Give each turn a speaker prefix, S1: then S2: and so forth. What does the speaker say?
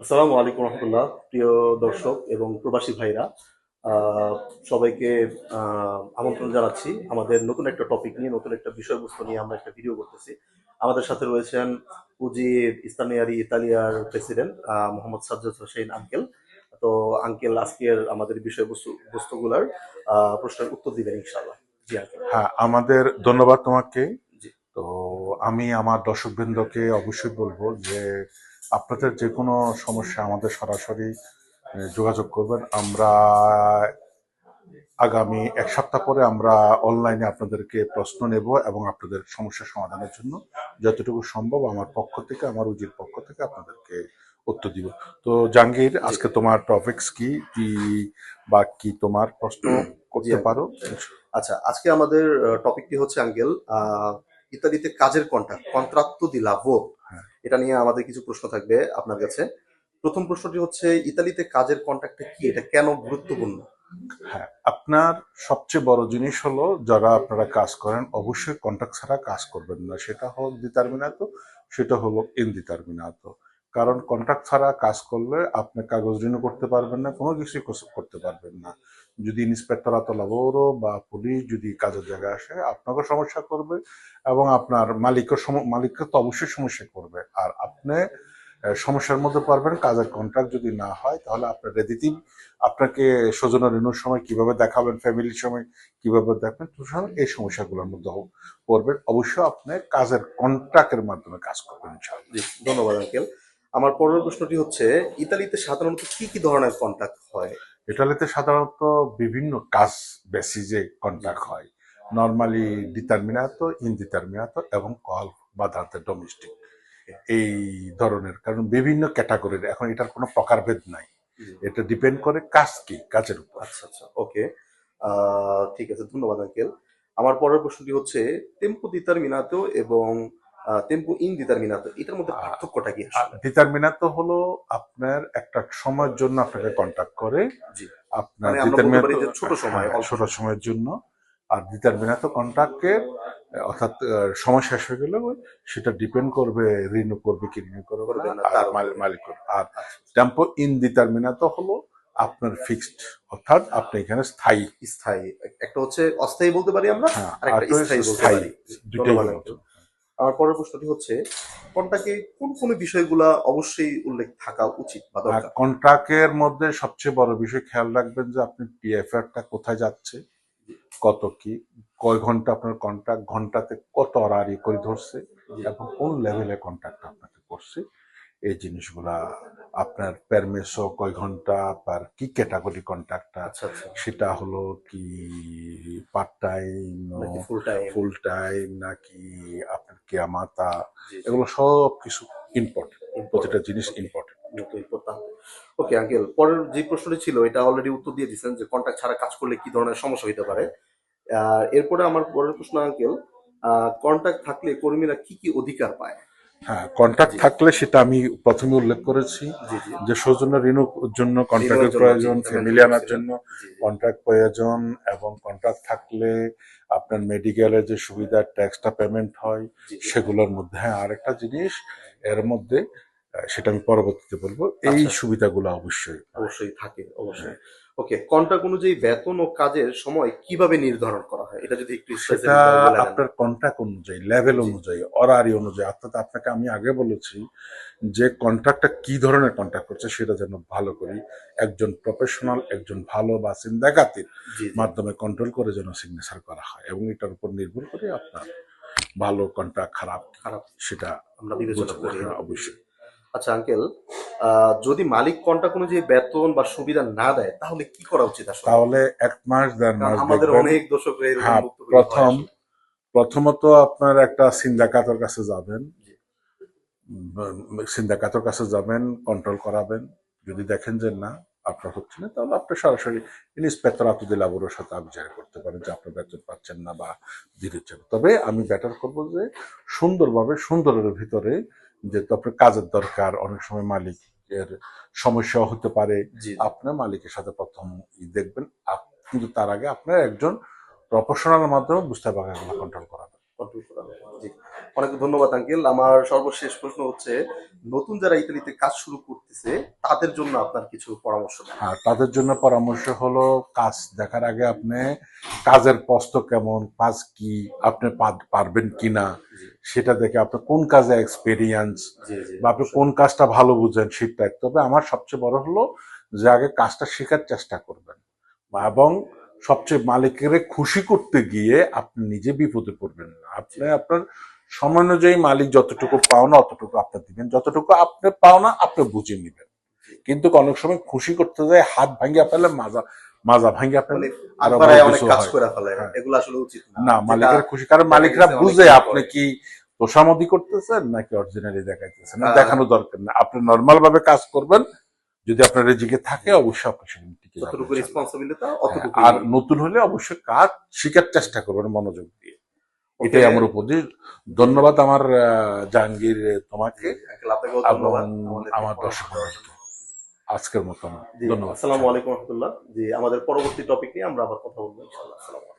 S1: আসসালামু আলাইকুম রহমতুল্লাহ। প্রিয় দর্শক এবং প্রবাসী ভাইরা, আহ, সবাইকে আমন্ত্রণ জানাচ্ছি। আমাদের নতুন একটা টপিক নিয়ে, নতুন একটা বিষয়বস্তু নিয়ে আমরা একটা ভিডিও করতেছি। আমাদের সাথে রয়েছেন পুঁজি ইসলামিয়ারি ইতালিয়ার প্রেসিডেন্ট মোহাম্মদ সাজ্জাদ হোসেন আঙ্কেল। তো আঙ্কেল আজকের আমাদের বস্তুগুলার প্রশ্নের উত্তর দিবেন ইনশাআল্লাহ। জি আঙ্কেল।
S2: হ্যাঁ, আমাদের ধন্যবাদ তোমাকে।
S1: জি।
S2: তো আমি আমার দর্শকবৃন্দকে অবশ্যই বলবো যে আপনাদের যে কোনো সমস্যা আমাদের সরাসরি যোগাযোগ করবেন। আমরা আগামী এক সপ্তাহ পরে আমরা অনলাইনে আপনাদেরকে প্রশ্ন নেব এবং আপনাদের সমস্যার সমাধানের জন্য যতটুকু সম্ভব আমার পক্ষ থেকে, আমার উজির পক্ষ থেকে আপনাদেরকে উত্তর দিব। তো জাহাঙ্গীর,
S1: জি।
S2: আজকে তোমার টপিকস কি কি বা কি তোমার প্রশ্ন
S1: জি
S2: করতে
S1: আঙ্কেল।
S2: পারো?
S1: আচ্ছা, আজকে আমাদের টপিকটি হচ্ছে আঙ্কেল, ইতালিতে কাজের কন্ট্রাত্তো দি লাভোর।
S2: হ্যাঁ।
S1: এটা নিয়ে আমাদের কিছু প্রশ্ন থাকবে আপনার কাছে। প্রথম প্রশ্নটি হচ্ছে, ইতালিতে কাজের কন্ট্রাক্টটা কি, এটা কেন গুরুত্বপূর্ণ?
S2: হ্যাঁ, আপনার সবচেয়ে বড় জিনিস হলো যারা আপনারা কাজ করেন অবশ্যই কন্ট্রাক্ট ছাড়া কাজ করবেন না। সেটা হোক ডিটারমিনাতো, সেটা হলো ইনডিটারমিনাতো। কারণ কন্ট্রাক্ট ছাড়া কাজ করলে আপনি কাগজ রিনিউ করতে পারবেন না, কোনো কিছুই করতে পারবেন না। যদি ইন্সপেক্টরাতো লাবোরো বা পুলিশ যদি কাজের জায়গায় আসে আপনাকে সমস্যা করবে এবং আপনার মালিককে তো অবশ্যই সমস্যা করবে। আর আপনি সমস্যার মধ্যে পড়বেন কাজের কন্ট্রাক্ট যদি না হয়, তাহলে আপনার রেদিতি আপনাকে স্বজন ঋণের সময় কিভাবে দেখাবেন, ফ্যামিলির সময় কিভাবে দেখবেন, সুতরাং এই সমস্যাগুলোর মধ্যে পড়বেন। অবশ্যই আপনি কাজের কন্ট্রাক্টের মাধ্যমে কাজ করবেন ইনশাআল্লাহ।
S1: জি, ধন্যবাদ আঙ্কেল। আমার পরের প্রশ্নটি হচ্ছে, ইতালিতে সাধারণত কি কি ধরনের কন্ট্রাক্ট হয়?
S2: ইটালিতে সাধারণত বিভিন্ন কাজ বেসিসে
S1: জি।
S2: কন্ট্রাক্ট হয়। নর্মালি ডিটারমিনাতো, ইনডিটারমিনাতো এবং কল বা ধারতে ডোমেস্টিক, এই ধরনের। কারণ বিভিন্ন ক্যাটাগরির, এখন এটার কোনো প্রকারভেদ নাই।
S1: জি।
S2: এটা ডিপেন্ড করে কাজ কি, কাজের উপর।
S1: আচ্ছা আচ্ছা, ওকে। ঠিক আছে, ধন্যবাদ আঙ্কেল। আমার পরের প্রশ্নটি হচ্ছে, টেম্পো ডিটারমিনাতো এবং টেম্পো ইনডিটারমিনাতো, এটার মধ্যে পার্থক্যটা কি আসলে?
S2: ডিটারমিনাতো হলো আপনার একটা সময়ের জন্য আপনাকে কন্ট্যাক্ট করে।
S1: জি।
S2: আপনার
S1: মানে আমরা বলতে পারি
S2: ডিটারমিনাতো,
S1: যে ছোট সময়,
S2: হ্যাঁ,
S1: অল্প
S2: ছোট
S1: সময়।
S2: সময়ের জন্য। আর ডিটারমিনাতো কন্ট্রাক্টের, অর্থাৎ সময় শেষ হয়ে গেলে সেটা ডিপেন্ড করবে রিনিউ করবে কি রিনিউ করবে না,
S1: করবেন না
S2: আর
S1: তার উপরে।
S2: মালিক করবে। আর
S1: আচ্ছা আচ্ছা।
S2: টেম্পো ইনডিটারমিনাতো হলো আপনার ফিক্সড, অর্থাৎ আপনি এখানে স্থায়ী।
S1: স্থায়ী। একটা হচ্ছে অস্থায়ী বলতে পারি আমরা,
S2: হ্যাঁ,
S1: আর
S2: আর
S1: একটা
S2: তো
S1: স্থায়ী বলতে
S2: স্থায়ী,
S1: পারি। জি,
S2: দুইটাই
S1: ধন্যবাদ
S2: বলা
S1: আঙ্কেল।
S2: চলে।
S1: আমার পরের প্রশ্নটি হচ্ছে, কন্টাকে কোন কোন বিষয়গুলা অবশ্যই উল্লেখ থাকা উচিত বা
S2: আর
S1: দরকার?
S2: কন্ট্রাক্টের মধ্যে সবচেয়ে বড় বিষয় খেয়াল রাখবেন যে আপনি পিএফআরটা কোথায় যাচ্ছে,
S1: জি।
S2: কত কি, কয় ঘন্টা আপনার কন্ট্রাক্ট, ঘন্টাতে কত আড়াআড়ি করে ধরছে
S1: জি।
S2: এবং কোন লেভেলে কন্ট্রাক্ট আপনাকে করছে, এই জিনিসগুলা। আপনার পারমিশন কয় ঘন্টা, আপনার কি ক্যাটাগরি কন্ট্রাক্টটা,
S1: আচ্ছা আচ্ছা।
S2: সেটা হলো কি পার্ট টাইম,
S1: নাকি ফুল টাইম?
S2: ফুল টাইম, নাকি আপনার কেয়ামাতা,
S1: জি জি।
S2: এগুলো সব কিছু ইম্পর্টেন্ট। প্রতিটা
S1: ইম্পর্টেন্ট।
S2: জিনিস
S1: ওকে।
S2: ইম্পর্টেন্ট।
S1: ইম্পর্টেন্ট। ওকে আঙ্কেল, পরের যে প্রশ্নটি ছিল এটা অলরেডি উত্তর দিয়ে দিচ্ছেন, যে কন্ট্রাক্ট ছাড়া কাজ করলে কি ধরনের সমস্যা হতে পারে। এরপরে আমার পরের প্রশ্ন আঙ্কেল, কন্ট্রাক্ট থাকলে কর্মীরা কি কি অধিকার পায়?
S2: হ্যাঁ, কন্ট্রাক্ট
S1: জি
S2: থাকলে সেটা আমি প্রথমে উল্লেখ করেছি
S1: জি। জি।
S2: যে সৌজন্য ঋণের জন্য
S1: রিনিউয়ের
S2: কন্ট্রাক্টের
S1: জন্য, জি,
S2: প্রয়োজন,
S1: এটা মেনশন
S2: ফ্যামিলি আনার
S1: করছিলেন।
S2: জন্য
S1: জি জি।
S2: কন্ট্রাক্ট প্রয়োজন। এবং কন্ট্রাক্ট থাকলে আপনার মেডিকেলের যে সুবিধা, ট্যাক্সটা পেমেন্ট হয়
S1: জি জি।
S2: সেগুলোর মধ্যে। হ্যাঁ, আরেকটা জিনিস এর মধ্যে, সেটা আমি পরবর্তীতে বলবো, এই
S1: আচ্ছা আচ্ছা।
S2: সুবিধাগুলো অবশ্যই পায়।
S1: অবশ্যই থাকে, অবশ্যই।
S2: হ্যাঁ,
S1: ওকে, কন্ট্রাক্ট অনুযায়ী বেতন ও কাজের সময় কিভাবে নির্ধারণ করা হয়, এটা যদি একটু
S2: সেটা
S1: স্পেসিফিক ভাবে বলে দেন।
S2: আপনার কন্ট্রাক্ট অনুযায়ী, লেভেল
S1: জি
S2: অনুযায়ী, অরারি অনুযায়ী। অর্থাৎ আপনাকে আমি আগে বলেছি যে কন্ট্রাক্টটা কি ধরনের কন্ট্রাক্ট করছে সেটা যেন ভালো করি, একজন প্রফেশনাল, একজন ভালো বা সিন্দাকাতির
S1: জি। জি।
S2: মাধ্যমে কন্ট্রোল করে যেন সিগনেচার করা হয়, এবং এটার উপর নির্ভর করে আপনার ভালো কন্ট্রাক্ট খারাপ
S1: খারাপ
S2: সেটা
S1: আমরা বিবেচনা
S2: বোঝা।
S1: করি।
S2: হ্যাঁ,
S1: জি।
S2: অবশ্যই।
S1: আচ্ছা আঙ্কেল, যদি মালিক কন্ট্রাক্ট অনুযায়ী বেতন বা সুবিধা না দেয়, তাহলে কি করা উচিত আসলে?
S2: তাহলে 1 মাস 1.5 মাস
S1: আমাদের
S2: দেখবেন।
S1: অনেক দর্শকরা এরকম
S2: হ্যাঁ,
S1: ভুক্তভোগী হয় আসলে।
S2: প্রথমত আপনার একটা সিন্দাকাতের কাছে যাবেন।
S1: জি
S2: সিন্দাকাতের কাছে যাবেন, কন্ট্রোল করাবেন। যদি দেখেন যে না, আপনার হচ্ছে না, তাহলে আপনি সরাসরি ইন্সপেক্টর আতুদি লাবুরের সাথে বিচার করতে পারেন যে আপনার বেতন পাচ্ছেন না বা দিচ্ছেন। তবে আমি বেটার করবো যে সুন্দরভাবে, সুন্দরের ভিতরে, যে আপনার কাজের দরকার, অনেক সময় মালিকের সমস্যা হতে পারে,
S1: জি।
S2: আপনার মালিকের সাথে প্রথম দেখবেন। কিন্তু তার আগে আপনার একজন প্রফেশনাল মাধ্যমে বুঝতে পারবেন এগুলো কন্ট্রোল করাবেন।
S1: কন্ট্রোল করা হবে। জি। অনেক ধন্যবাদ আঙ্কেল। আমার সর্বশেষ প্রশ্ন হচ্ছে, নতুন যারা ইতালিতে কাজ শুরু করতে করতেছে তাদের জন্য আপনার কিছু পরামর্শ দেন।
S2: হ্যাঁ, তাদের জন্য পরামর্শ হলো কাজ দেখার আগে আপনি কাজের প্রস্ত কেমন, কাজ কি, আপনি পারবেন কিনা
S1: জি
S2: সেটা দেখে আপনি কোন কাজে এক্সপেরিয়েন্স
S1: জি জি
S2: বা আপনি কোন কাজটা ভালো বুঝেন সেটা। তবে আমার সবচেয়ে বড় হলো যে আগে কাজটা শেখার চেষ্টা করবেন এবং সবচেয়ে মালিকের খুশি করতে গিয়ে আপনি নিজে বিপদে পড়বেন না। আপনি আপনার সময় অনুযায়ী মালিক যতটুকু পাওনা অতটুকু আপনি দিবেন, যতটুকু আপনি পাওনা আপনি বুঝে নিবেন। কিন্তু অনেক সময় খুশি করতে যায় হাত ভাঙ্গিয়া ফেলে, মাজা মাজা ভাঙ্গিয়া ফেলে,
S1: মানে
S2: আরো
S1: একবারে
S2: বড়
S1: অনেক
S2: কিছু
S1: কাজ
S2: হয়।
S1: করে ফেলে,
S2: হ্যাঁ,
S1: এগুলো আসলে উচিত না।
S2: না,
S1: যেটা
S2: মালিকের খুশি, কারণ
S1: দেখা
S2: মালিকরা
S1: গেছে
S2: বুঝে
S1: অনেকেই
S2: আপনি
S1: করে।
S2: কি তোষামদি করতেছেন নাকি অরিজিনালি দেখাইতেছেন।
S1: আহ,
S2: দেখানো দরকার না, আপনি নর্মাল ভাবে কাজ করবেন। যদি আপনার রেজিকে থাকে অবশ্যই আপনি সেখানে টিকে যাবেন
S1: যতটুকু
S2: ইনশাআল্লাহ।
S1: রেসপন্সিবিলিটি
S2: হ্যাঁ,
S1: অতটুকুই।
S2: আর নতুন হলে অবশ্যই কাজ শিখার চেষ্টা করবেন মনোযোগ দিয়ে।
S1: ওকে
S2: এটাই আমার উপদেশ। ধন্যবাদ আমার জাহাঙ্গীর তোমাকে
S1: আঙ্কেল, আপনাকেও
S2: এবং
S1: ধন্যবাদ আমাদের
S2: আমার
S1: পরামর্শ
S2: দর্শক
S1: দেওয়ার জন্য।
S2: আজকের মতো
S1: জি,
S2: ধন্যবাদ।
S1: আসসালামু আলাইকুম রহমতুল্লাহ। জি, আমাদের পরবর্তী টপিক নিয়ে আমরা আবার কথা বলবো ইনশাআল্লাহ। আসসালামু আলাইকুম।